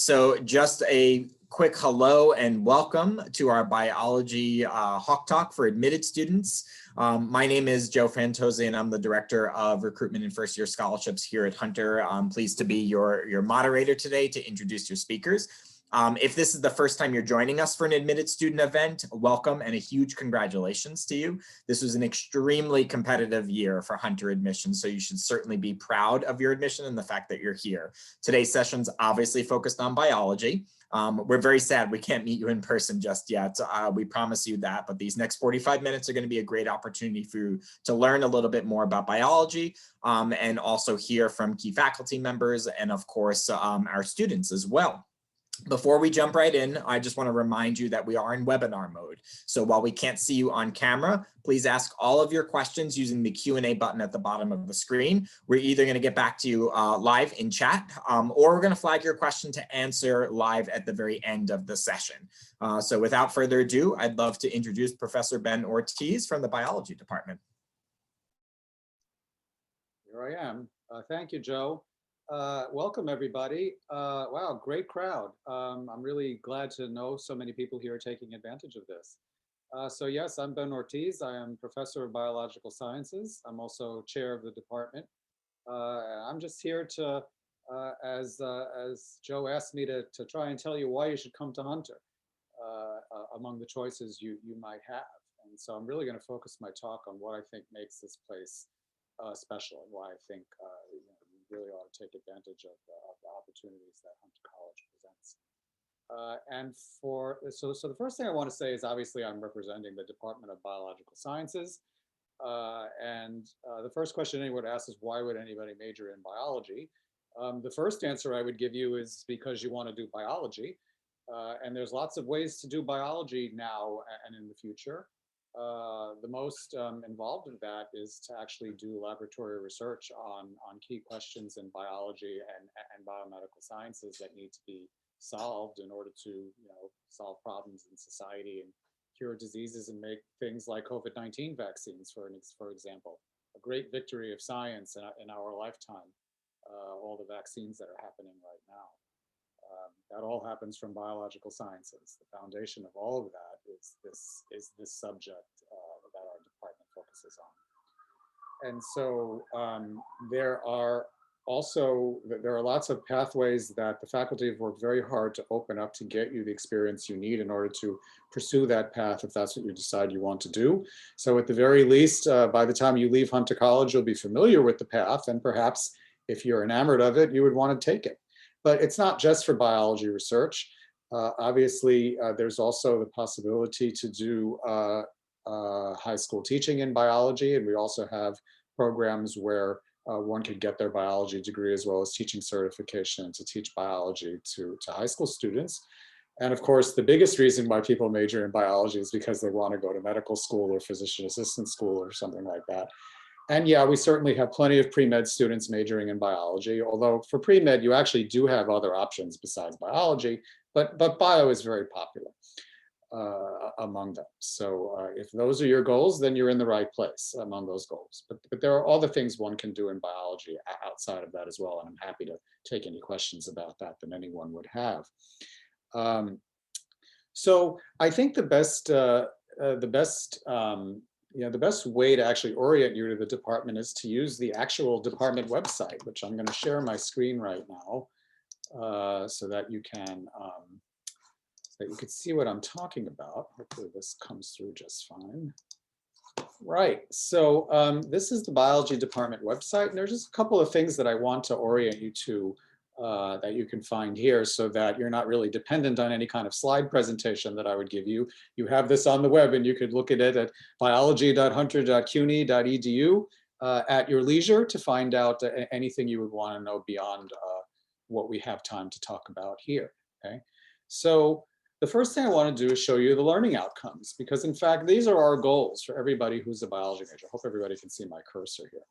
So just a quick hello and welcome to our biology Hawk Talk for admitted students. My name is Joe Fantozzi and I'm the Director of Recruitment and First Year Scholarships here at Hunter. I'm pleased to be your moderator today to introduce your speakers. If this is the first time you're joining us for an admitted student event, welcome and a huge congratulations to you. This was an extremely competitive year for Hunter admissions, so you should certainly be proud of your admission and the fact that you're here. Today's session's obviously focused on biology. We're very sad we can't meet you in person just yet. We promise you that, but these next 45 minutes are going to be a great opportunity for you to learn a little bit more about biology and also hear from key faculty members and of course our students as well. Before we jump right in, I just want to remind you that we are in webinar mode. So while we can't see you on camera, please ask all of your questions using the Q&A button at the bottom of the screen. We're either going to get back to you live in chat or we're going to flag your question to answer live at the very end of the session. So without further ado, I'd love to introduce Professor Ben Ortiz from the biology department. Here I am. Thank you, Joe. Welcome, everybody. Wow, great crowd. I'm really glad to know so many people here are taking advantage of this. So yes, I'm Ben Ortiz. I am Professor of Biological Sciences. I'm also chair of the department. I'm just here to, as Joe asked me to try and tell you why you should come to Hunter among the choices you might have. And so I'm really going to focus my talk on what I think makes this place special and why I think really ought to take advantage of the opportunities that Hunter College presents. So the first thing I want to say is obviously I'm representing the Department of Biological Sciences. The first question anyone would ask is why would anybody major in biology? The first answer I would give you is because you want to do biology. And there's lots of ways to do biology now and in the future. The most involved in that is to actually do laboratory research on key questions in biology and biomedical sciences that need to be solved in order to solve problems in society and cure diseases and make things like COVID-19 vaccines, for example. A great victory of science in our lifetime, all the vaccines that are happening right now. That all happens from biological sciences. The foundation of all of that is this subject that our department focuses on. And so there are lots of pathways that the faculty have worked very hard to open up to get you the experience you need in order to pursue that path if that's what you decide you want to do. So at the very least, by the time you leave Hunter College, you'll be familiar with the path, and perhaps if you're enamored of it, you would want to take it. But it's not just for biology research. Obviously, there's also the possibility to do high school teaching in biology, and we also have programs where one could get their biology degree as well as teaching certification to teach biology to high school students. And of course, the biggest reason why people major in biology is because they want to go to medical school or physician assistant school or something like that. And yeah, we certainly have plenty of pre-med students majoring in biology, although for pre-med, you actually do have other options besides biology, but bio is very popular among them. So if those are your goals, then you're in the right place among those goals. But there are other things one can do in biology outside of that as well, and I'm happy to take any questions about that anyone would have. So I think the best way to actually orient you to the department is to use the actual department website, which I'm going to share my screen right now so that you can see what I'm talking about. Hopefully this comes through just fine. Right, so this is the biology department website, and there's just a couple of things that I want to orient you to that you can find here so that you're not really dependent on any kind of slide presentation that I would give you. You have this on the web and you could look at it at biology.hunter.cuny.edu at your leisure to find out anything you would want to know beyond what we have time to talk about here, okay? So the first thing I want to do is show you the learning outcomes, because in fact, these are our goals for everybody who's a biology major. I hope everybody can see my cursor here.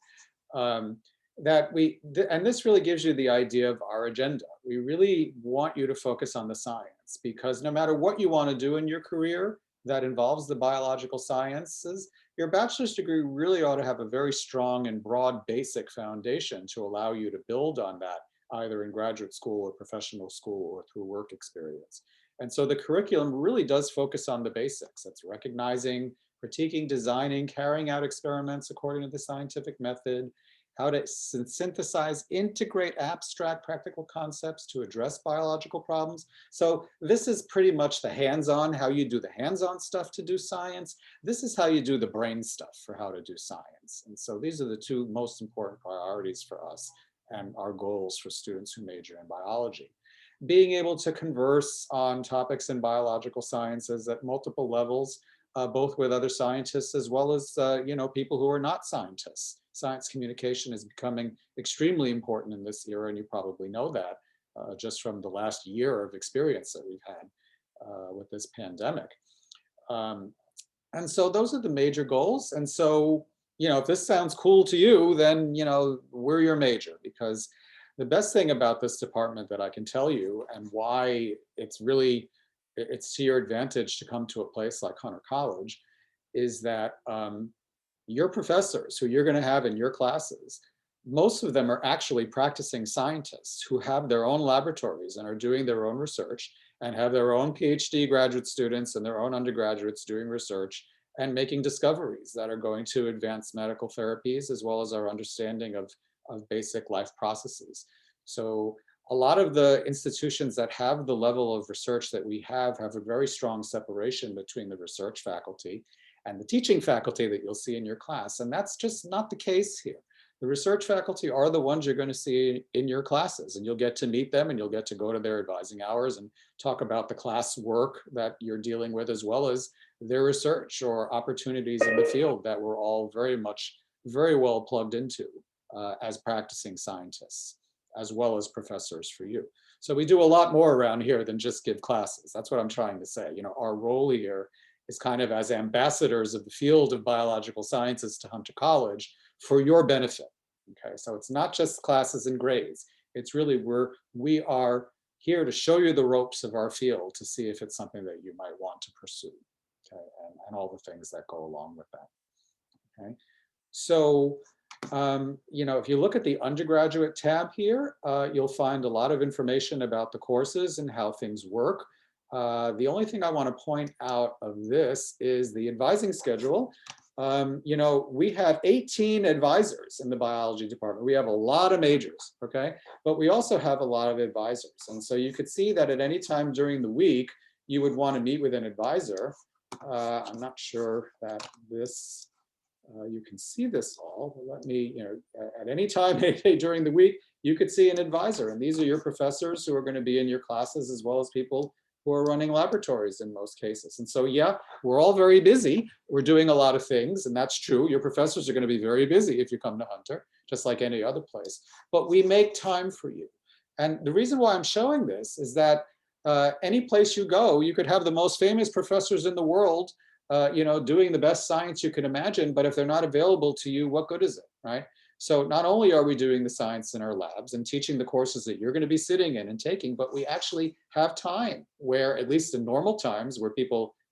And this really gives you the idea of our agenda. We really want you to focus on the science, because no matter what you want to do in your career that involves the biological sciences, your bachelor's degree really ought to have a very strong and broad basic foundation to allow you to build on that either in graduate school or professional school or through work experience. And so the curriculum really does focus on the basics. It's recognizing, critiquing, designing, carrying out experiments according to the scientific method, how to synthesize, integrate abstract practical concepts to address biological problems. So this is pretty much the hands-on, how you do the hands-on stuff to do science. This is how you do the brain stuff for how to do science. And so these are the two most important priorities for us and our goals for students who major in biology. Being able to converse on topics in biological sciences at multiple levels, both with other scientists as well as people who are not scientists. Science communication is becoming extremely important in this era, and you probably know that just from the last year of experience that we've had with this pandemic. And so those are the major goals. And so, if this sounds cool to you, then, we're your major, because the best thing about this department that I can tell you, and why it's to your advantage to come to a place like Hunter College, is that your professors who you're going to have in your classes, most of them are actually practicing scientists who have their own laboratories and are doing their own research, and have their own PhD graduate students and their own undergraduates doing research and making discoveries that are going to advance medical therapies as well as our understanding of basic life processes. So a lot of the institutions that have the level of research that we have a very strong separation between the research faculty and the teaching faculty that you'll see in your class. And that's just not the case here. The research faculty are the ones you're going to see in your classes, and you'll get to meet them, and you'll get to go to their advising hours and talk about the class work that you're dealing with, as well as their research or opportunities in the field that we're all very well plugged into as practicing scientists, as well as professors for you. So we do a lot more around here than just give classes. That's what I'm trying to say. Our role here is kind of as ambassadors of the field of biological sciences to Hunter College for your benefit. Okay, so it's not just classes and grades. It's really we are here to show you the ropes of our field to see if it's something that you might want to pursue. Okay, and all the things that go along with that. Okay, so if you look at the undergraduate tab here, you'll find a lot of information about the courses and how things work. The only thing I want to point out of this is the advising schedule. We have 18 advisors in the biology department. We have a lot of majors, okay? But we also have a lot of advisors. And so you could see that at any time during the week, you would want to meet with an advisor. I'm not sure that you can see this all, but let me, at any time during the week, you could see an advisor. And these are your professors who are going to be in your classes, as well as people who are running laboratories in most cases. And so, yeah, we're all very busy. We're doing a lot of things, and that's true. Your professors are going to be very busy if you come to Hunter, just like any other place. But we make time for you. And the reason why I'm showing this is that any place you go, you could have the most famous professors in the world, doing the best science you can imagine, but if they're not available to you, what good is it, right? So not only are we doing the science in our labs and teaching the courses that you're going to be sitting in and taking, but we actually have time where, at least in normal times, where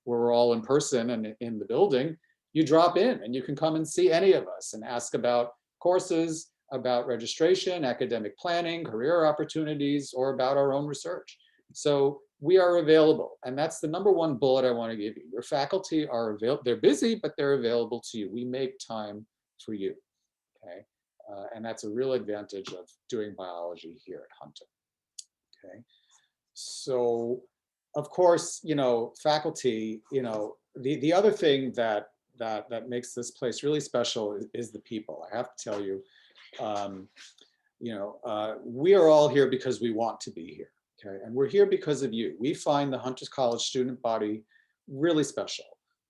we're all in person and in the building, you drop in and you can come and see any of us and ask about courses, about registration, academic planning, career opportunities, or about our own research. So we are available, and that's the number one bullet I want to give you. Your faculty are available. They're busy, but they're available to you. We make time for you, okay? And that's a real advantage of doing biology here at Hunter, okay? So, of course, faculty, the other thing that makes this place really special is the people. I have to tell you, we are all here because we want to be here. Okay, and we're here because of you. We find the Hunter College student body really special.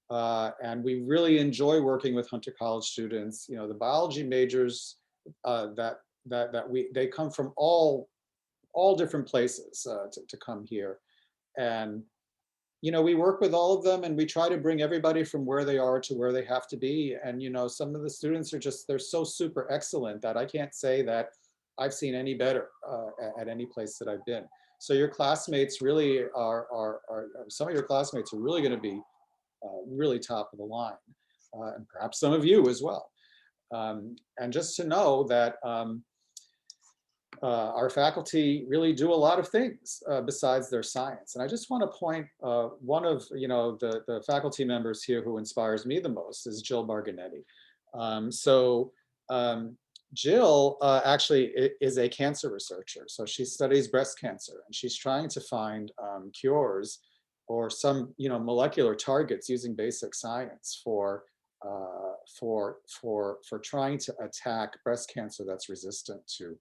And we really enjoy working with Hunter College students. The biology majors they come from all different places to come here. And, we work with all of them, and we try to bring everybody from where they are to where they have to be. And, some of the students they're so super excellent that I can't say that I've seen any better at any place that I've been. So your classmates really some of your classmates are really going to be really top of the line, and perhaps some of you as well. And just to know that, our faculty really do a lot of things besides their science. And I just want to point one of the faculty members here who inspires me the most is Jill Barganetti. So Jill actually is a cancer researcher. So she studies breast cancer and she's trying to find cures or some molecular targets using basic science for trying to attack breast cancer that's resistant to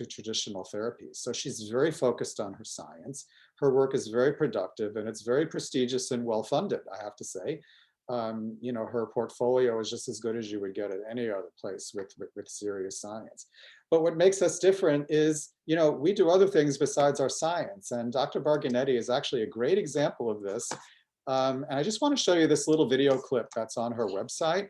traditional therapies. So she's very focused on her science. Her work is very productive and it's very prestigious and well-funded, I have to say. Her portfolio is just as good as you would get at any other place with serious science. But what makes us different is, we do other things besides our science. And Dr. Barganetti is actually a great example of this. And I just want to show you this little video clip that's on her website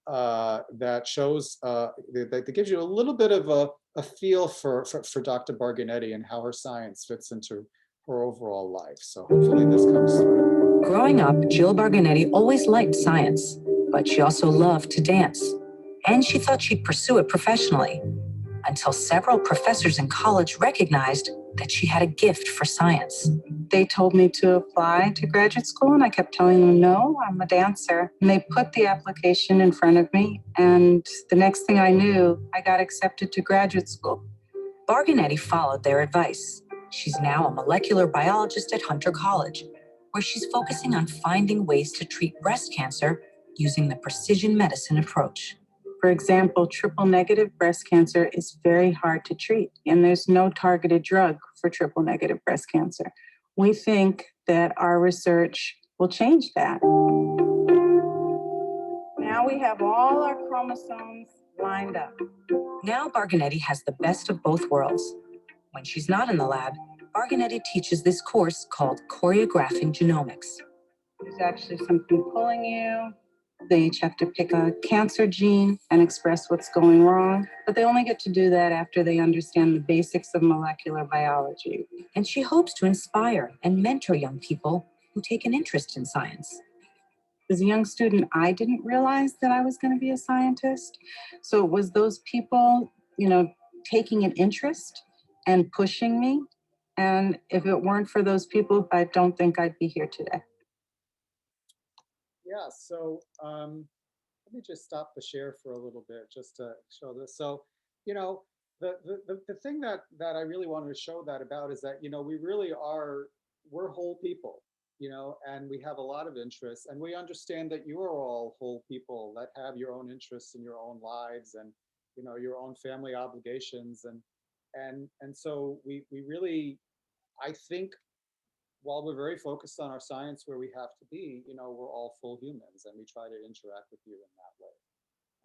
that shows, that gives you a little bit of a feel for Dr. Barganetti and how her science fits into her overall life. So hopefully this comes through. Growing up, Jill Barganetti always liked science, but she also loved to dance. And she thought she'd pursue it professionally, until several professors in college recognized that she had a gift for science. They told me to apply to graduate school, and I kept telling them, no, I'm a dancer. And they put the application in front of me, and the next thing I knew, I got accepted to graduate school. Barganetti followed their advice. She's now a molecular biologist at Hunter College, where she's focusing on finding ways to treat breast cancer using the precision medicine approach. For example, triple-negative breast cancer is very hard to treat, and there's no targeted drug for triple-negative breast cancer. We think that our research will change that. Now we have all our chromosomes lined up. Now Barganetti has the best of both worlds. When she's not in the lab, Barganetti teaches this course called Choreographing Genomics. There's actually something pulling you. They each have to pick a cancer gene and express what's going wrong, but they only get to do that after they understand the basics of molecular biology. And she hopes to inspire and mentor young people who take an interest in science. As a young student, I didn't realize that I was going to be a scientist. So it was those people, taking an interest and pushing me. And if it weren't for those people, I don't think I'd be here today. Yeah, so let me just stop the share for a little bit just to show this. So, the thing that I really wanted to show that about is that, we really we're whole people, and we have a lot of interests, and we understand that you are all whole people that have your own interests in your own lives and, your own family obligations. And so we really, I think, while we're very focused on our science where we have to be, we're all full humans and we try to interact with you in that way.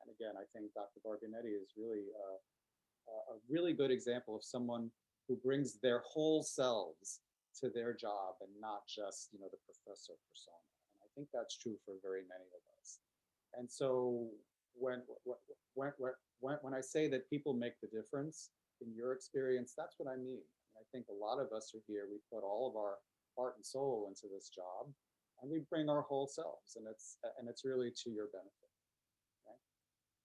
And again, I think Dr. Barganetti is really a really good example of someone who brings their whole selves to their job and not just, the professor persona. And I think that's true for very many of us. And so when I say that people make the difference in your experience, that's what I mean. And I think a lot of us are here, we put all of our heart and soul into this job, and we bring our whole selves, and it's really to your benefit.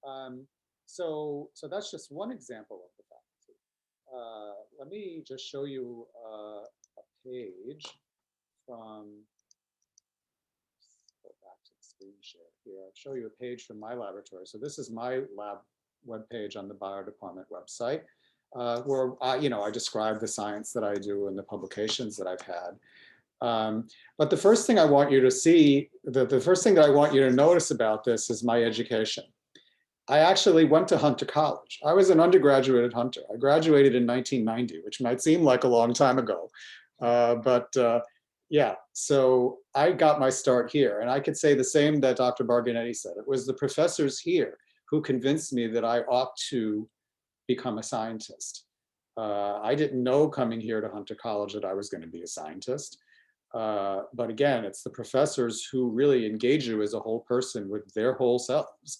Okay? So that's just one example of the faculty. Let me just show you a page from. Go back to the screen share here. I'll show you a page from my laboratory. So this is my lab webpage on the bio department website. Where I describe the science that I do and the publications that I've had. But the first thing I want you to see, the first thing that I want you to notice about this is my education. I actually went to Hunter College. I was an undergraduate at Hunter. I graduated in 1990, which might seem like a long time ago. Yeah, so I got my start here. And I could say the same that Dr. Barganetti said. It was the professors here who convinced me that I ought to become a scientist. I didn't know coming here to Hunter College that I was going to be a scientist. But again, it's the professors who really engage you as a whole person with their whole selves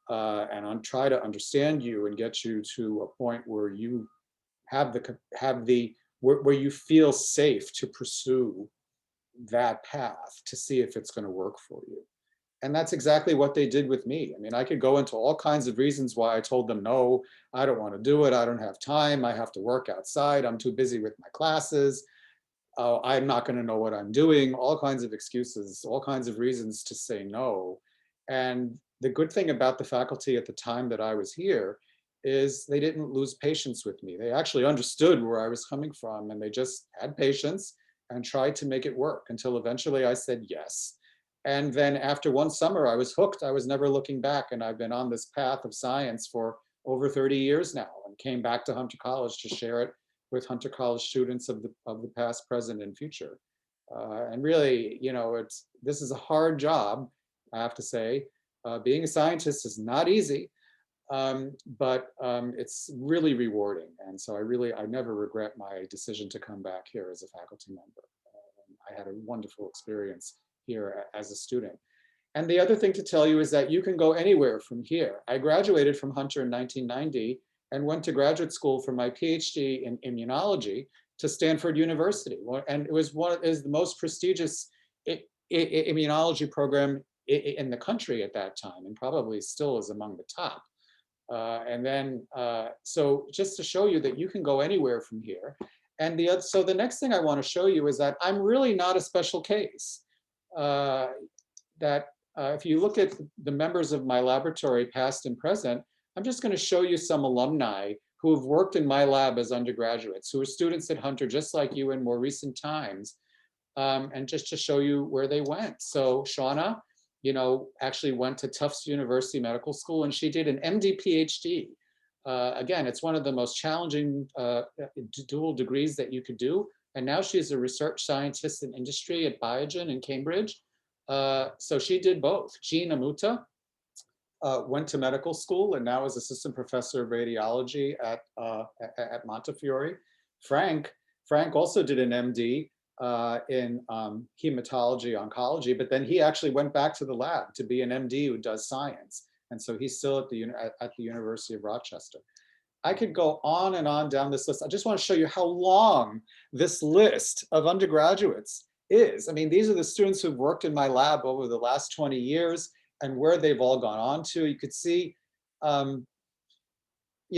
and try to understand you and get you to a point where you where you feel safe to pursue that path to see if it's going to work for you. And that's exactly what they did with me. I mean, I could go into all kinds of reasons why I told them, no, I don't want to do it. I don't have time. I have to work outside. I'm too busy with my classes. I'm not going to know what I'm doing. All kinds of excuses, all kinds of reasons to say no. And the good thing about the faculty at the time that I was here is they didn't lose patience with me. They actually understood where I was coming from, and they just had patience and tried to make it work until eventually I said yes. And then after one summer, I was hooked. I was never looking back. And I've been on this path of science for over 30 years now, and came back to Hunter College to share it with Hunter College students of the past, present, and future. And really, you know, this is a hard job, I have to say. Being a scientist is not easy, but it's really rewarding. And so I never regret my decision to come back here as a faculty member. I had a wonderful experience here as a student. And the other thing to tell you is that you can go anywhere from here. I graduated from Hunter in 1990 and went to graduate school for my PhD in immunology to Stanford University. And it was the most prestigious immunology program in the country at that time, and probably still is among the top. So just to show you that you can go anywhere from here. And so the next thing I want to show you is that I'm really not a special case. If you look at the members of my laboratory, past and present, I'm just going to show you some alumni who have worked in my lab as undergraduates, who are students at Hunter, just like you in more recent times, and just to show you where they went. So Shauna, you know, actually went to Tufts University Medical School, and she did an MD PhD. Again, it's one of the most challenging dual degrees that you could do. And now she's a research scientist in industry at Biogen in Cambridge. So she did both. Jean Amuta went to medical school and now is assistant professor of radiology at Montefiore. Frank also did an MD in hematology oncology, but then he actually went back to the lab to be an MD who does science. And so he's still at the University of Rochester. I could go on and on down this list. I just want to show you how long this list of undergraduates is. I mean, these are the students who've worked in my lab over the last 20 years and where they've all gone on to. You could see, you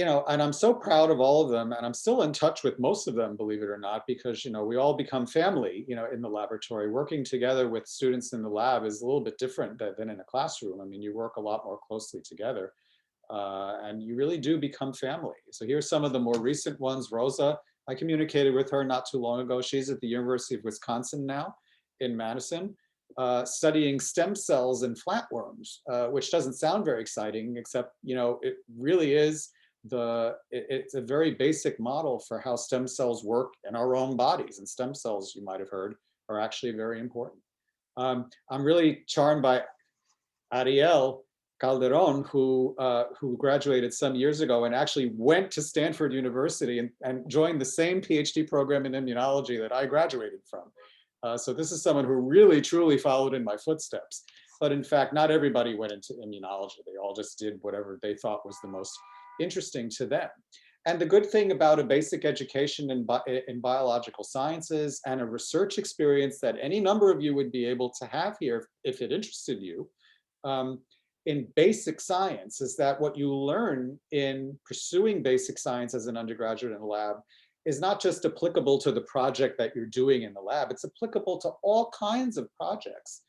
know, and I'm so proud of all of them, and I'm still in touch with most of them, believe it or not, because, you know, we all become family, you know, in the laboratory. Working together with students in the lab is a little bit different than in a classroom. I mean, you work a lot more closely together. And you really do become family. So here's some of the more recent ones. Rosa, I communicated with her not too long ago. She's at the University of Wisconsin now in Madison, studying stem cells and flatworms, which doesn't sound very exciting, except, you know, it really is it's a very basic model for how stem cells work in our own bodies. And stem cells, you might have heard, are actually very important. I'm really charmed by Ariel Calderon, who graduated some years ago and actually went to Stanford University and joined the same PhD program in immunology that I graduated from. So this is someone who really, truly followed in my footsteps. But in fact, not everybody went into immunology. They all just did whatever they thought was the most interesting to them. And the good thing about a basic education in biological sciences and a research experience that any number of you would be able to have here if it interested you, in basic science, is that what you learn in pursuing basic science as an undergraduate in the lab is not just applicable to the project that you're doing in the lab, it's applicable to all kinds of projects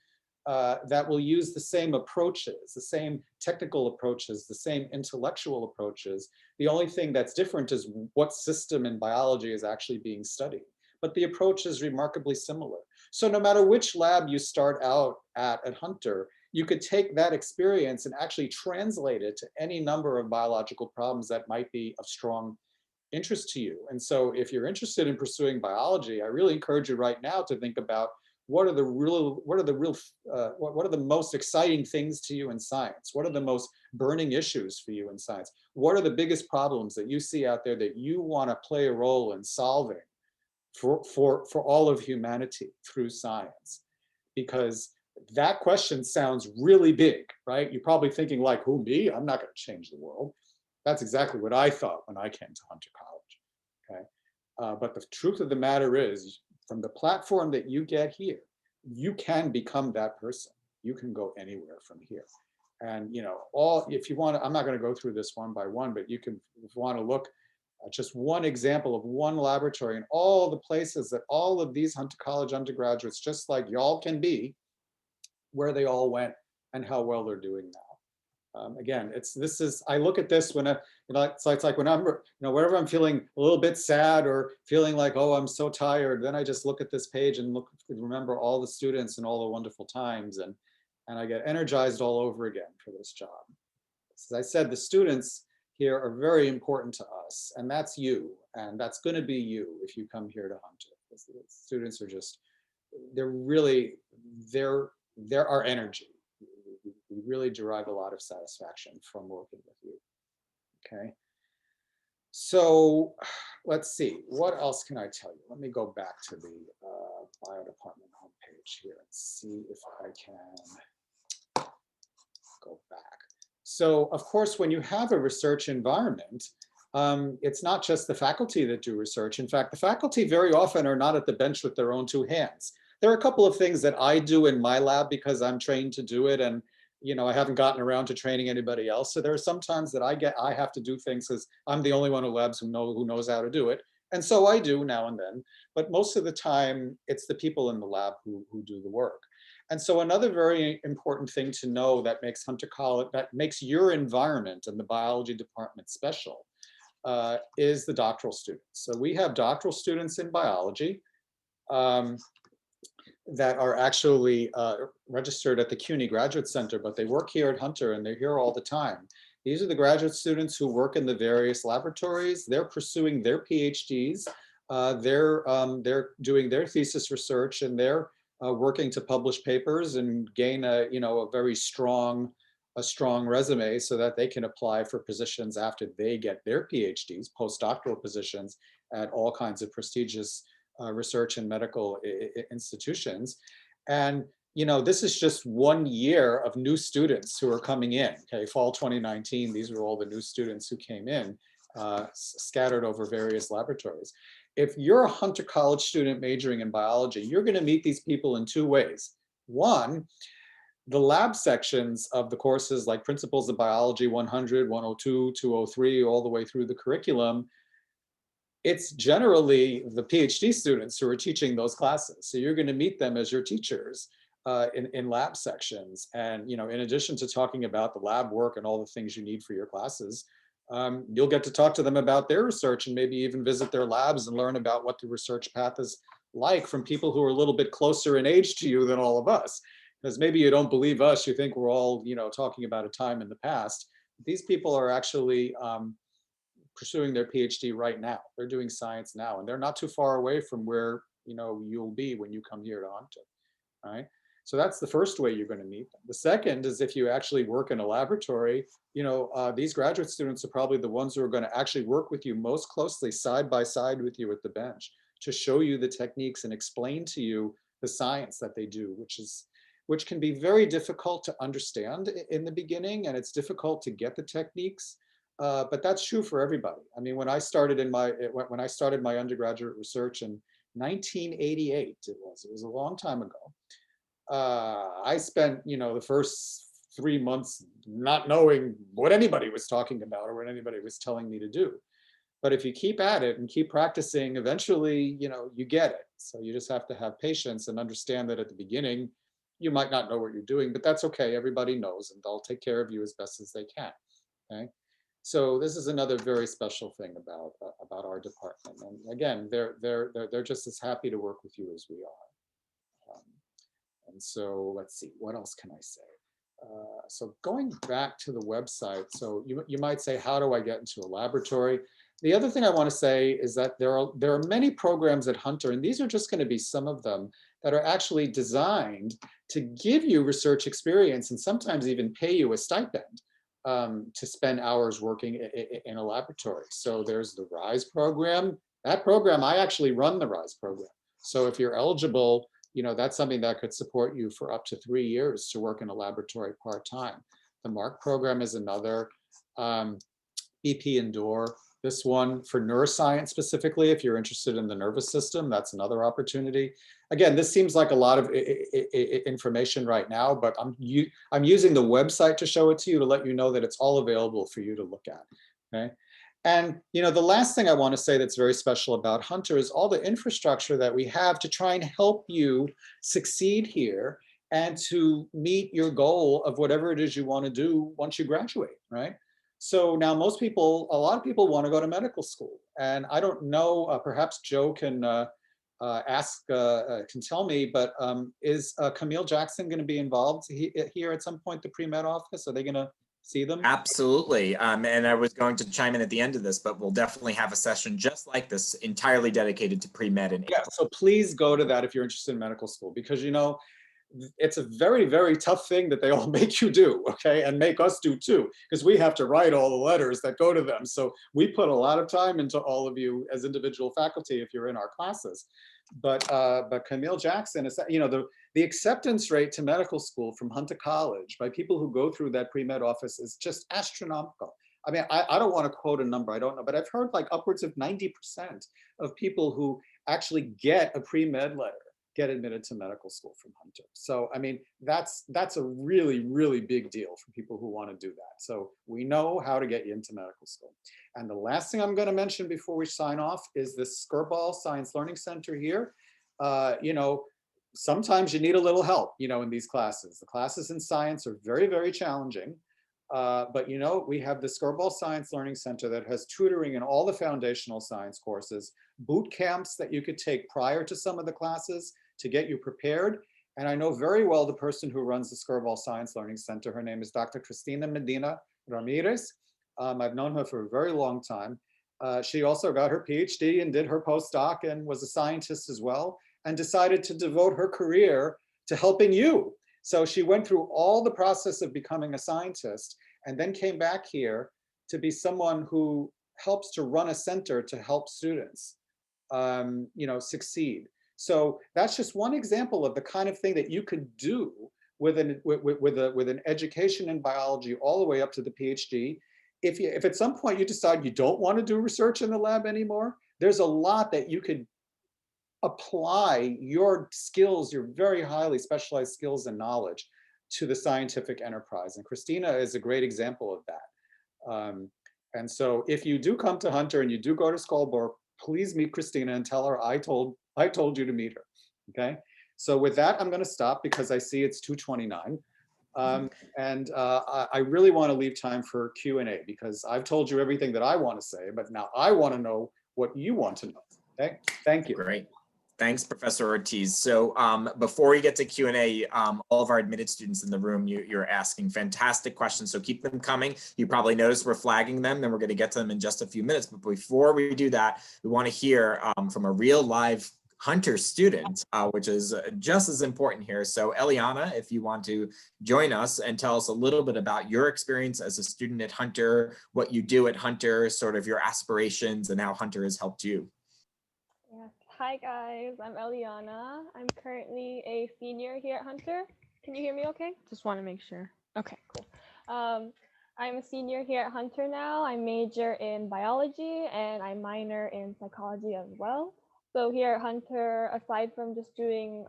that will use the same approaches, the same technical approaches, the same intellectual approaches. The only thing that's different is what system in biology is actually being studied. But the approach is remarkably similar. So no matter which lab you start out at Hunter, you could take that experience and actually translate it to any number of biological problems that might be of strong interest to you. And so if you're interested in pursuing biology, I really encourage you right now to think about what are the most exciting things to you in science? What are the most burning issues for you in science? What are the biggest problems that you see out there that you want to play a role in solving for all of humanity through science? Because that question sounds really big, right? You're probably thinking like, who, me? I'm not going to change the world. That's exactly what I thought when I came to Hunter College, okay? But the truth of the matter is, from the platform that you get here, you can become that person. you can go anywhere from here. And all, if you want to, I'm not going to go through this one by one, but you can, if you want to look at just one example of one laboratory and all the places that all of these Hunter College undergraduates, just like y'all can be, where they all went and how well they're doing now. Again, I look at this when it's like when I'm, whenever I'm feeling a little bit sad or feeling like, oh, I'm so tired, then I just look at this page and remember all the students and all the wonderful times, and I get energized all over again for this job. As I said, the students here are very important to us, and that's you, and that's going to be you if you come here to Hunter. The students are just, they're our energy. We really derive a lot of satisfaction from working with you. Okay. So let's see, what else can I tell you? Let me go back to the bio department homepage here and see if I can go back. So of course, when you have a research environment, it's not just the faculty that do research. In fact, the faculty very often are not at the bench with their own two hands. There are a couple of things that I do in my lab because I'm trained to do it, and I haven't gotten around to training anybody else. So there are some times that I have to do things because I'm the only one who labs who knows how to do it. And so I do now and then, but most of the time it's the people in the lab who do the work. And so another very important thing to know that makes Hunter College, that makes your environment and the biology department special, is the doctoral students. So we have doctoral students in biology that are actually registered at the CUNY Graduate Center, but they work here at Hunter and they're here all the time. These are the graduate students who work in the various laboratories. They're pursuing their PhDs. They're doing their thesis research, and they're working to publish papers and gain a very strong resume so that they can apply for positions after they get their PhDs, postdoctoral positions at all kinds of prestigious research and medical institutions. And this is just 1 year of new students who are coming in. Okay, fall 2019, these were all the new students who came in, scattered over various laboratories. If you're a Hunter College student majoring in biology, you're going to meet these people in two ways. One, the lab sections of the courses like Principles of Biology 100, 102, 203, all the way through the curriculum, it's generally the PhD students who are teaching those classes. So you're going to meet them as your teachers in lab sections. And in addition to talking about the lab work and all the things you need for your classes, you'll get to talk to them about their research and maybe even visit their labs and learn about what the research path is like from people who are a little bit closer in age to you than all of us. Because maybe you don't believe us, you think we're all talking about a time in the past. These people are actually pursuing their PhD right now. They're doing science now, and they're not too far away from where you'll be when you come here to Hunter. All right. So that's the first way you're going to meet them. The second is if you actually work in a laboratory, these graduate students are probably the ones who are going to actually work with you most closely, side by side with you at the bench, to show you the techniques and explain to you the science that they do, which can be very difficult to understand in the beginning, and it's difficult to get the techniques. But that's true for everybody. I mean, when I started my undergraduate research in 1988, it was a long time ago. I spent, the first 3 months not knowing what anybody was talking about or what anybody was telling me to do. But if you keep at it and keep practicing, eventually, you get it. So you just have to have patience and understand that at the beginning, you might not know what you're doing, but that's okay. Everybody knows, and they'll take care of you as best as they can. Okay. So this is another very special thing about our department. And again, they're just as happy to work with you as we are. And so let's see, what else can I say? So going back to the website, so you might say, how do I get into a laboratory? The other thing I want to say is that there are many programs at Hunter, and these are just going to be some of them, that are actually designed to give you research experience and sometimes even pay you a stipend to spend hours working in a laboratory. So there's the RISE program. That program, I actually run the RISE program. So if you're eligible, that's something that could support you for up to 3 years to work in a laboratory part-time. The MARC program is another. BP Endure This one for neuroscience specifically, if you're interested in the nervous system, that's another opportunity. Again, this seems like a lot of information right now, but I'm using the website to show it to you to let you know that it's all available for you to look at. Okay. And the last thing I want to say that's very special about Hunter is all the infrastructure that we have to try and help you succeed here and to meet your goal of whatever it is you want to do once you graduate, right? So now a lot of people want to go to medical school. And I don't know, perhaps Joe can can tell me, but is Camille Jackson going to be involved here at some point, the pre-med office? Are they going to see them? Absolutely. And I was going to chime in at the end of this, but we'll definitely have a session just like this entirely dedicated to pre-med in April. Yeah, so please go to that if you're interested in medical school, because it's a very, very tough thing that they all make you do, okay, and make us do too, because we have to write all the letters that go to them. So we put a lot of time into all of you as individual faculty if you're in our classes. But Camille Jackson is, the acceptance rate to medical school from Hunter College by people who go through that pre-med office is just astronomical. I mean, I don't want to quote a number, I don't know, but I've heard like upwards of 90% of people who actually get a pre-med letter get admitted to medical school from Hunter. So, I mean, that's a really, really big deal for people who want to do that. So we know how to get you into medical school. And the last thing I'm going to mention before we sign off is this Skirball Science Learning Center here. Sometimes you need a little help, in these classes. The classes in science are very, very challenging. But we have the Skirball Science Learning Center that has tutoring in all the foundational science courses, boot camps that you could take prior to some of the classes to get you prepared. And I know very well the person who runs the Skirball Science Learning Center. Her name is Dr. Cristina Medina Ramirez. I've known her for a very long time. She also got her PhD and did her postdoc and was a scientist as well, and decided to devote her career to helping you. So she went through all the process of becoming a scientist and then came back here to be someone who helps to run a center to help students, succeed. So that's just one example of the kind of thing that you could do with an education in biology all the way up to the PhD. If at some point you decide you don't want to do research in the lab anymore, there's a lot that you could apply your skills, your very highly specialized skills and knowledge to the scientific enterprise. And Christina is a great example of that. And so if you do come to Hunter and you do go to Skullborg, please meet Christina and tell her I told you to meet her, okay? So with that, I'm gonna stop because I see it's 2:29. And I really wanna leave time for Q&A because I've told you everything that I wanna say, but now I wanna know what you want to know, okay? Thank you. Great. Thanks, Professor Ortiz. So before we get to Q&A, all of our admitted students in the room, you're asking fantastic questions, so keep them coming. You probably noticed we're flagging them, and we're going to get to them in just a few minutes. But before we do that, we want to hear from a real live Hunter student, which is just as important here. So Eliana, if you want to join us and tell us a little bit about your experience as a student at Hunter, what you do at Hunter, sort of your aspirations, and how Hunter has helped you. Yes. Hi guys, I'm Eliana. I'm currently a senior here at Hunter. Can you hear me okay? Just want to make sure. Okay, cool. I'm a senior here at Hunter now. I major in biology and I minor in psychology as well. So here at Hunter, aside from just doing,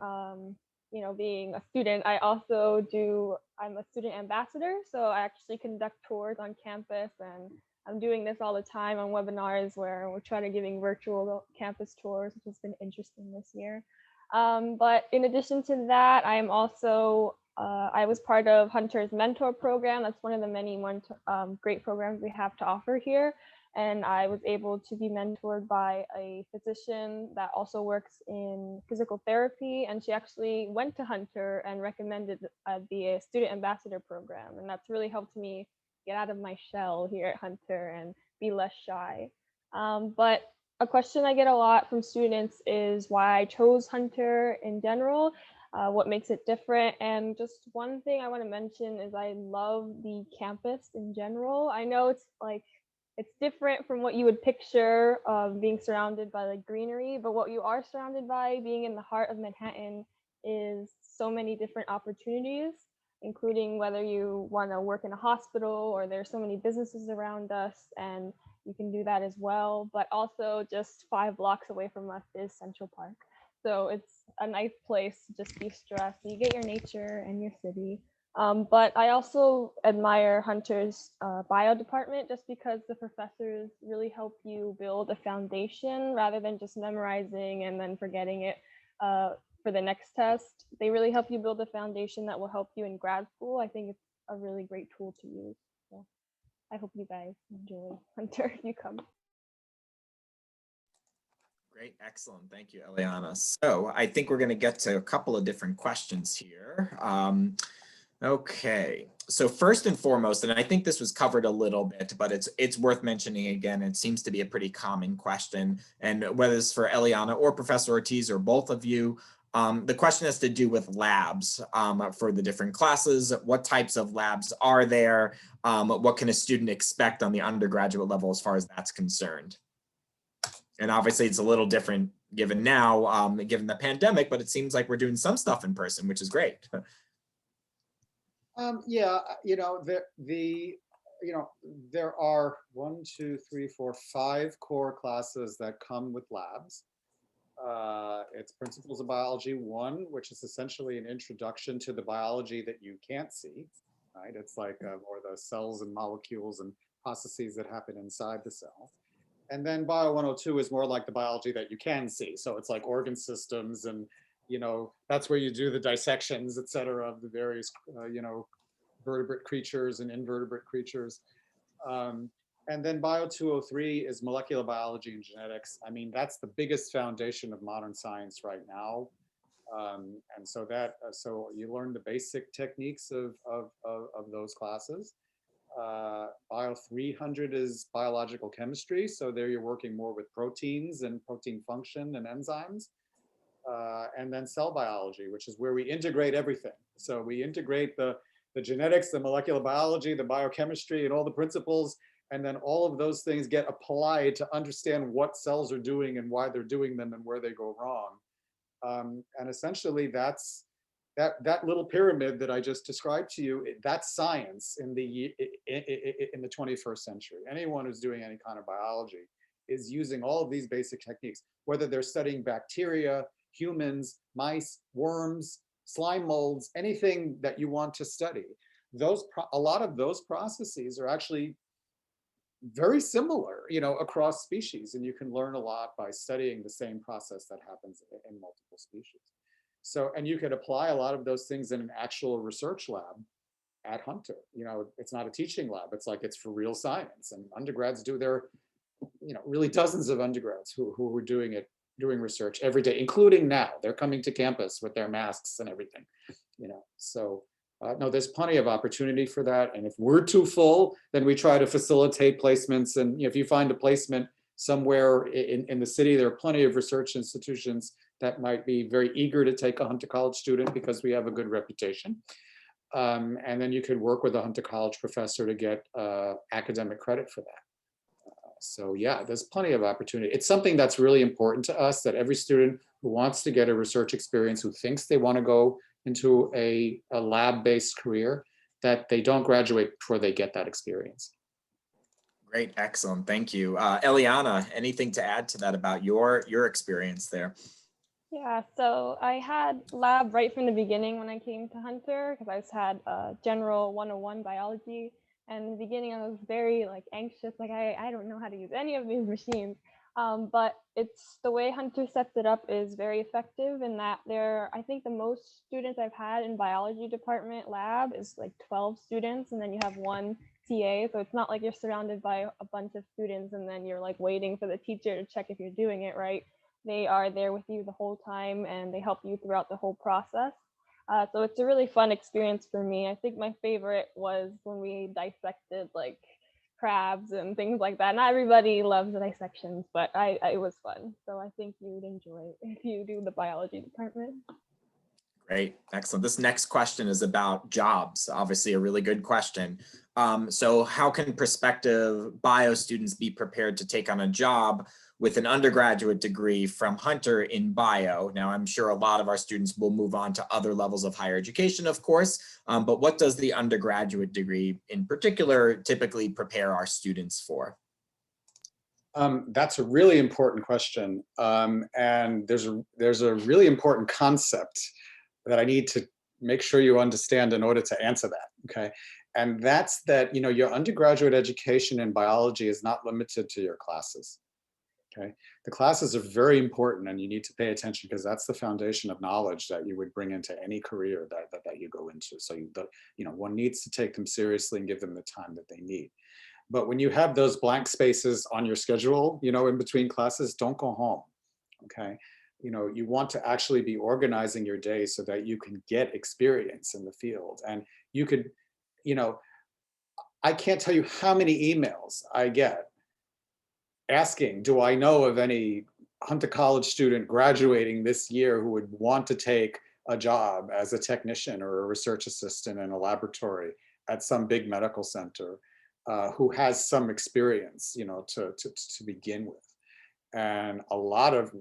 being a student, I'm a student ambassador. So I actually conduct tours on campus, and I'm doing this all the time on webinars where we're trying to giving virtual campus tours, which has been interesting this year. But in addition to that, I am also, I was part of Hunter's mentor program. That's one of the many great programs we have to offer here. And I was able to be mentored by a physician that also works in physical therapy. And she actually went to Hunter and recommended the student ambassador program. And that's really helped me get out of my shell here at Hunter and be less shy. But a question I get a lot from students is why I chose Hunter in general, what makes it different. And just one thing I want to mention is I love the campus in general. I know it's different from what you would picture being surrounded by like greenery, but what you are surrounded by being in the heart of Manhattan is so many different opportunities, including whether you want to work in a hospital or there's so many businesses around us. And you can do that as well. But also just 5 blocks away from us is Central Park. So it's a nice place to just de-stress. You get your nature and your city. But I also admire Hunter's bio department just because the professors really help you build a foundation rather than just memorizing and then forgetting it for the next test. They really help you build a foundation that will help you in grad school. I think it's a really great tool to use. So I hope you guys enjoy Hunter if you come. Great, excellent. Thank you, Eliana. So I think we're going to get to a couple of different questions here. Okay, so first and foremost, and I think this was covered a little bit, but it's worth mentioning again. It seems to be a pretty common question, and whether it's for Eliana or Professor Ortiz or both of you, the question has to do with labs for the different classes. What types of labs are there? What can a student expect on the undergraduate level as far as that's concerned? And obviously it's a little different given now, given the pandemic, but it seems like we're doing some stuff in person, which is great. Yeah, there are 5 core classes that come with labs. It's Principles of Biology 1, which is essentially an introduction to the biology that you can't see, right? It's like more the cells and molecules and processes that happen inside the cell. And then Bio 102 is more like the biology that you can see. So it's like organ systems and, that's where you do the dissections, et cetera, of the various, vertebrate creatures and invertebrate creatures. And then Bio 203 is molecular biology and genetics. I mean, that's the biggest foundation of modern science right now. And so so you learn the basic techniques of those classes. Bio 300 is biological chemistry. So there you're working more with proteins and protein function and enzymes. And then cell biology, which is where we integrate everything. So we integrate the genetics, the molecular biology, the biochemistry, and all the principles. And then all of those things get applied to understand what cells are doing and why they're doing them and where they go wrong. And essentially that's that little pyramid that I just described to you, that's science in the 21st century. Anyone who's doing any kind of biology is using all of these basic techniques, whether they're studying bacteria, humans, mice, worms, slime molds, anything that you want to study. A lot of those processes are actually very similar, across species, and you can learn a lot by studying the same process that happens in multiple species. So, and you could apply a lot of those things in an actual research lab at Hunter. It's not a teaching lab. It's for real science, and undergrads do their, really dozens of undergrads who are doing research every day, including now. They're coming to campus with their masks and everything, So no, there's plenty of opportunity for that. And if we're too full, then we try to facilitate placements. And if you find a placement somewhere in the city, there are plenty of research institutions that might be very eager to take a Hunter College student because we have a good reputation. And then you could work with a Hunter College professor to get academic credit for that. So yeah, there's plenty of opportunity. It's something that's really important to us, that every student who wants to get a research experience, who thinks they want to go into a lab-based career, that they don't graduate before they get that experience. Great, excellent, thank you. Eliana, anything to add to that about your experience there? Yeah, so I had lab right from the beginning when I came to Hunter, because I had general 101 biology. And in the beginning, I was very anxious, I don't know how to use any of these machines. But it's the way Hunter sets it up is very effective in that I think the most students I've had in biology department lab is 12 students, and then you have one TA. So it's not like you're surrounded by a bunch of students and then you're waiting for the teacher to check if you're doing it right. They are there with you the whole time and they help you throughout the whole process. So it's a really fun experience for me. I think my favorite was when we dissected crabs and things like that. Not everybody loves the dissections, but it was fun. So I think you would enjoy it if you do the biology department. Great, excellent. This next question is about jobs. Obviously a really good question. So how can prospective bio students be prepared to take on a job with an undergraduate degree from Hunter in bio? Now, I'm sure a lot of our students will move on to other levels of higher education, of course, but what does the undergraduate degree in particular typically prepare our students for? That's a really important question. And there's a really important concept that I need to make sure you understand in order to answer that, okay? And that's that, your undergraduate education in biology is not limited to your classes, okay? The classes are very important and you need to pay attention because that's the foundation of knowledge that you would bring into any career that you go into. So, one needs to take them seriously and give them the time that they need. But when you have those blank spaces on your schedule, in between classes, don't go home, okay? You want to actually be organizing your day so that you can get experience in the field. And you could, I can't tell you how many emails I get asking, do I know of any Hunter College student graduating this year who would want to take a job as a technician or a research assistant in a laboratory at some big medical center, who has some experience, to begin with. And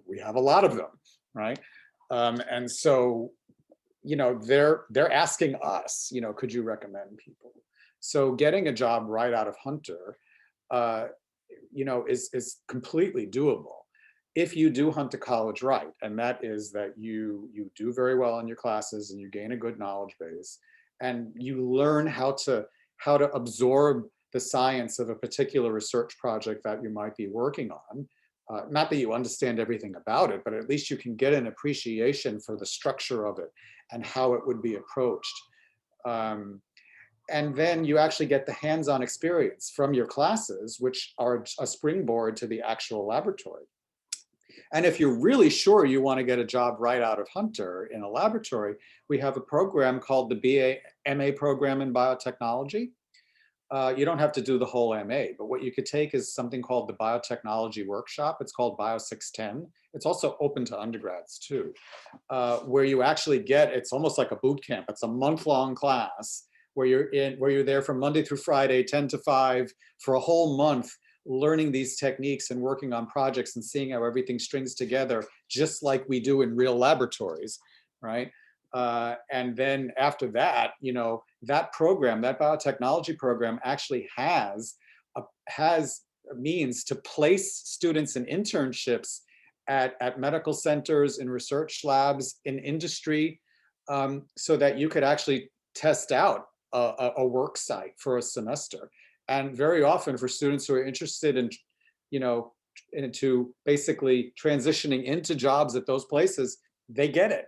we have a lot of them, right? And so, they're asking us, could you recommend people? So getting a job right out of Hunter, is completely doable if you do Hunter College right. And that is that you do very well in your classes and you gain a good knowledge base and you learn how to absorb the science of a particular research project that you might be working on. Not that you understand everything about it, but at least you can get an appreciation for the structure of it and how it would be approached. And then you actually get the hands-on experience from your classes, which are a springboard to the actual laboratory. And if you're really sure you want to get a job right out of Hunter in a laboratory, we have a program called the BA-MA program in biotechnology. You don't have to do the whole MA, but what you could take is something called the biotechnology workshop. It's called Bio 610. It's also open to undergrads too, where you actually it's almost like a boot camp. It's a month-long class where you're there from Monday through Friday, 10 to 5 for a whole month, learning these techniques and working on projects and seeing how everything strings together, just like we do in real laboratories, right? And then after that, that program, that biotechnology program actually has means to place students in internships at medical centers, in research labs, in industry, so that you could actually test out a work site for a semester. And very often for students who are interested in, into basically transitioning into jobs at those places, they get it,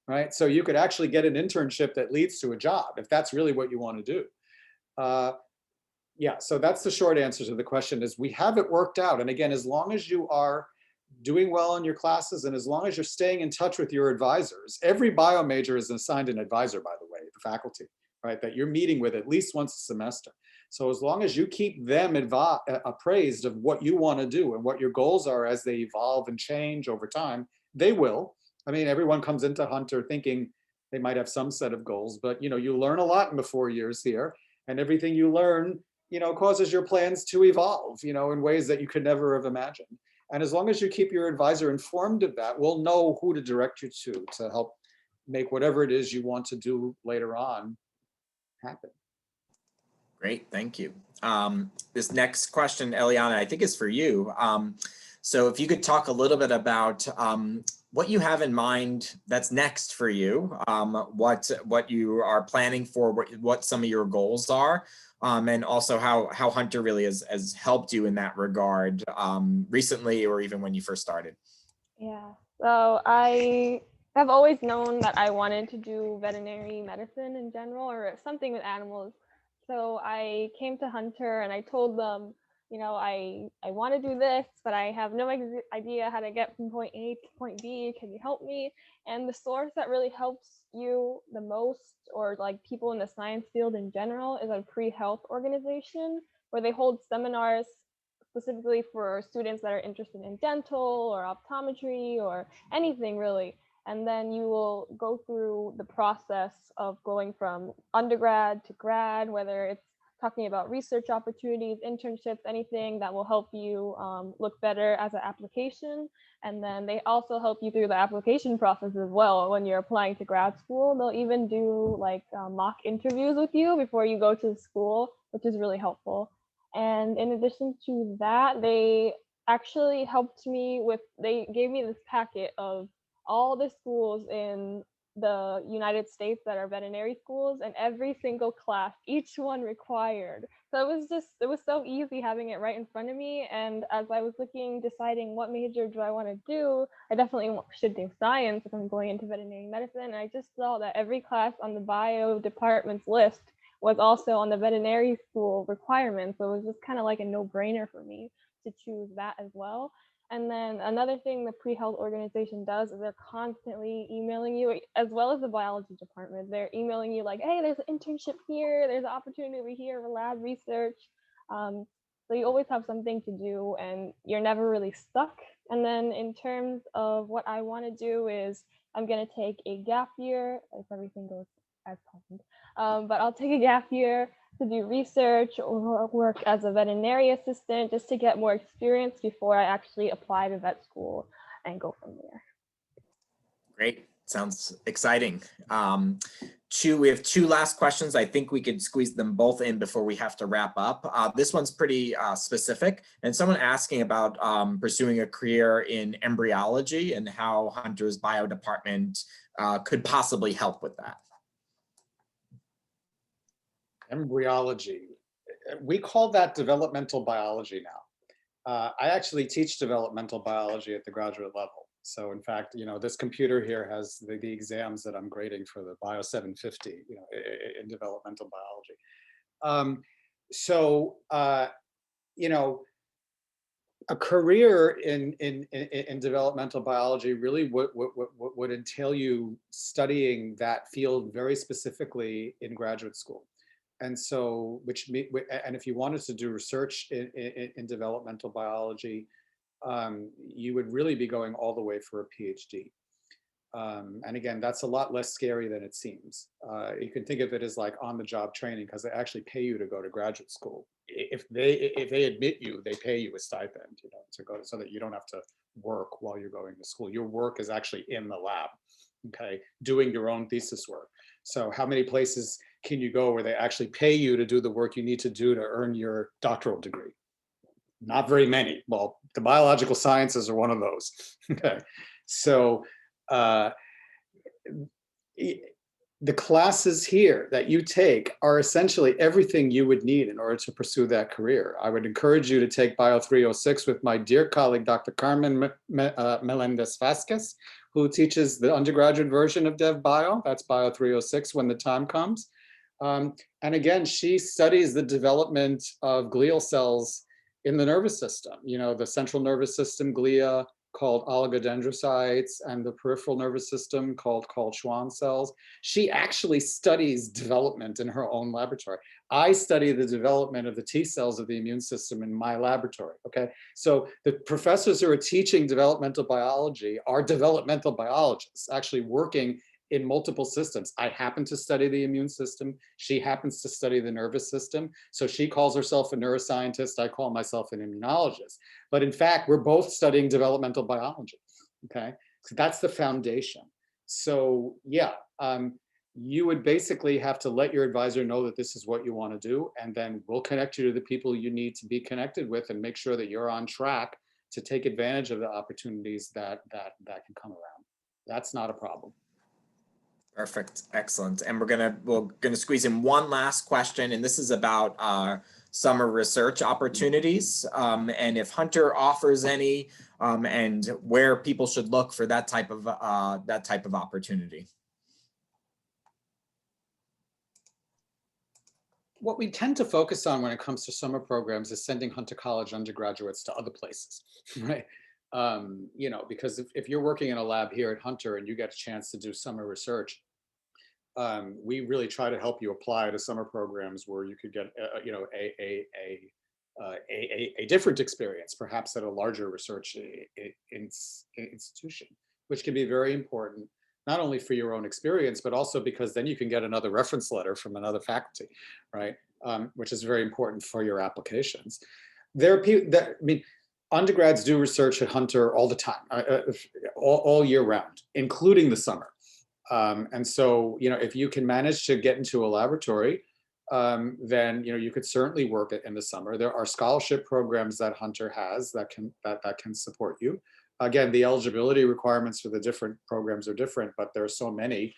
right? So you could actually get an internship that leads to a job if that's really what you want to do. Yeah, so that's the short answer to the question is we have it worked out. And again, as long as you are doing well in your classes and as long as you're staying in touch with your advisors, every bio major is assigned an advisor, by the way, the faculty, right, that you're meeting with at least once a semester. So as long as you keep them appraised of what you want to do and what your goals are as they evolve and change over time, they will. I mean, everyone comes into Hunter thinking they might have some set of goals, but you learn a lot in the 4 years here, and everything you learn, causes your plans to evolve, in ways that you could never have imagined. And as long as you keep your advisor informed of that, we'll know who to direct you to help make whatever it is you want to do later on happen. Great, thank you. This next question, Eliana, I think is for you. So if you could talk a little bit about what you have in mind that's next for you, what you are planning for, what some of your goals are, and also how Hunter really has helped you in that regard recently or even when you first started. Yeah, so I have always known that I wanted to do veterinary medicine in general or something with animals. So I came to Hunter and I told them, I want to do this, but I have no idea how to get from point A to point B. Can you help me? And the source that really helps you the most, or like people in the science field in general, is a pre-health organization where they hold seminars specifically for students that are interested in dental or optometry or anything really. And then you will go through the process of going from undergrad to grad, whether it's talking about research opportunities, internships, anything that will help you look better as an application. And then they also help you through the application process as well. When you're applying to grad school, they'll even do like mock interviews with you before you go to school, which is really helpful. And in addition to that, they actually helped me with, they gave me this packet of all the schools in the United States that are veterinary schools, and every single class, each one required. So it was so easy having it right in front of me. And as I was deciding what major do I want to do, I definitely should do science if I'm going into veterinary medicine. And I just saw that every class on the bio department's list was also on the veterinary school requirements. So it was just kind of like a no-brainer for me to choose that as well. And then another thing the pre-health organization does is they're constantly emailing you, as well as the biology department. They're emailing you like, hey, there's an internship here, there's an opportunity over here for lab research. So you always have something to do and you're never really stuck. And then in terms of what I want to do is I'm going to take a gap year if everything goes as planned. But I'll take a gap year to do research or work as a veterinary assistant just to get more experience before I actually apply to vet school and go from there. Great. Sounds exciting. We have two last questions. I think we could squeeze them both in before we have to wrap up. This one's pretty specific, and someone asking about pursuing a career in embryology and how Hunter's bio department could possibly help with that. Embryology. We call that developmental biology now. I actually teach developmental biology at the graduate level. So in fact, this computer here has the exams that I'm grading for the Bio 750, in developmental biology. A career in developmental biology really would entail you studying that field very specifically in graduate school. And so, and if you wanted to do research in developmental biology, you would really be going all the way for a PhD. And again, that's a lot less scary than it seems. You can think of it as like on-the-job training because they actually pay you to go to graduate school. If they admit you, they pay you a stipend, to go so that you don't have to work while you're going to school. Your work is actually in the lab, okay, doing your own thesis work. So how many places can you go where they actually pay you to do the work you need to do to earn your doctoral degree? Not very many. Well, the biological sciences are one of those. Okay, so the classes here that you take are essentially everything you would need in order to pursue that career. I would encourage you to take Bio 306 with my dear colleague, Dr. Carmen Melendez Vasquez, who teaches the undergraduate version of Dev Bio. That's Bio 306 when the time comes. And again, she studies the development of glial cells in the nervous system, the central nervous system glia called oligodendrocytes and the peripheral nervous system called Schwann cells. She actually studies development in her own laboratory. I study the development of the T cells of the immune system in my laboratory, okay? So the professors who are teaching developmental biology are developmental biologists actually working in multiple systems. I happen to study the immune system. She happens to study the nervous system. So she calls herself a neuroscientist. I call myself an immunologist. But in fact, we're both studying developmental biology, okay? So that's the foundation. So yeah, you would basically have to let your advisor know that this is what you want to do, and then we'll connect you to the people you need to be connected with and make sure that you're on track to take advantage of the opportunities that can come around. That's not a problem. Perfect. Excellent. And we're gonna squeeze in one last question, and this is about summer research opportunities, and if Hunter offers any, and where people should look for that type of opportunity. What we tend to focus on when it comes to summer programs is sending Hunter College undergraduates to other places, right? Because if you're working in a lab here at Hunter and you get a chance to do summer research, we really try to help you apply to summer programs where you could get a different experience, perhaps at a larger research institution, which can be very important, not only for your own experience, but also because then you can get another reference letter from another faculty, right? Which is very important for your applications. There are people that, undergrads do research at Hunter all the time, all year round, including the summer. And so, if you can manage to get into a laboratory, then you could certainly work it in the summer. There are scholarship programs that Hunter has that can support you. Again, the eligibility requirements for the different programs are different, but there are so many.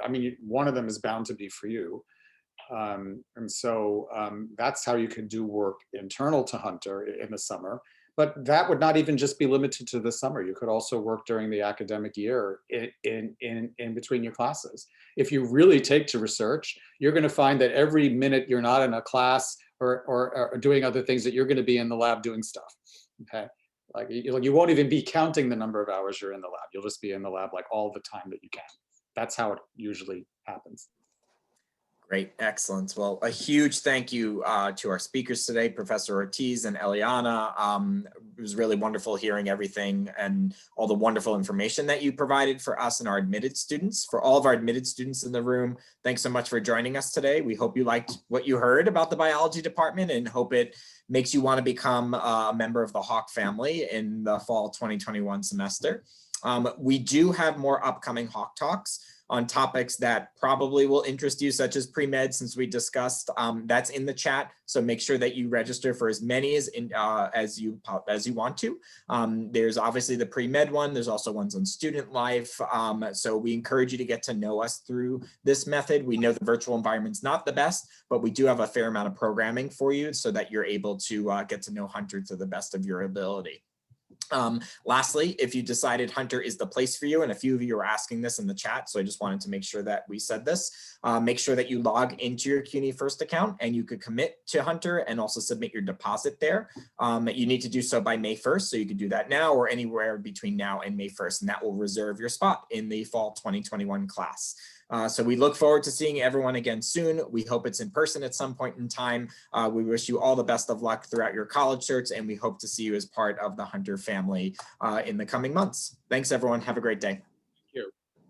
I mean, one of them is bound to be for you. And so that's how you can do work internal to Hunter in the summer. But that would not even just be limited to the summer. You could also work during the academic year in between your classes. If you really take to research, you're going to find that every minute you're not in a class or doing other things, that you're going to be in the lab doing stuff. Okay, like you won't even be counting the number of hours you're in the lab. You'll just be in the lab like all the time that you can. That's how it usually happens. Great, excellent. Well, a huge thank you to our speakers today, Professor Ortiz and Eliana. It was really wonderful hearing everything and all the wonderful information that you provided for us and our admitted students. For all of our admitted students in the room, thanks so much for joining us today. We hope you liked what you heard about the biology department and hope it makes you want to become a member of the Hawk family in the fall 2021 semester. We do have more upcoming Hawk Talks on topics that probably will interest you, such as pre-med, since we discussed. That's in the chat, so make sure that you register for as many as you want to. There's obviously the pre-med one. There's also ones on student life. So we encourage you to get to know us through this method. We know the virtual environment's not the best, but we do have a fair amount of programming for you so that you're able to get to know Hunter to the best of your ability. Lastly, if you decided Hunter is the place for you, and a few of you are asking this in the chat, so I just wanted to make sure that we said this, make sure that you log into your CUNY First account and you could commit to Hunter and also submit your deposit there. You need to do so by May 1st, so you could do that now or anywhere between now and May 1st, and that will reserve your spot in the fall 2021 class. So we look forward to seeing everyone again soon. We hope it's in person at some point in time. We wish you all the best of luck throughout your college search, and we hope to see you as part of the Hunter family in the coming months. Thanks, everyone. Have a great day.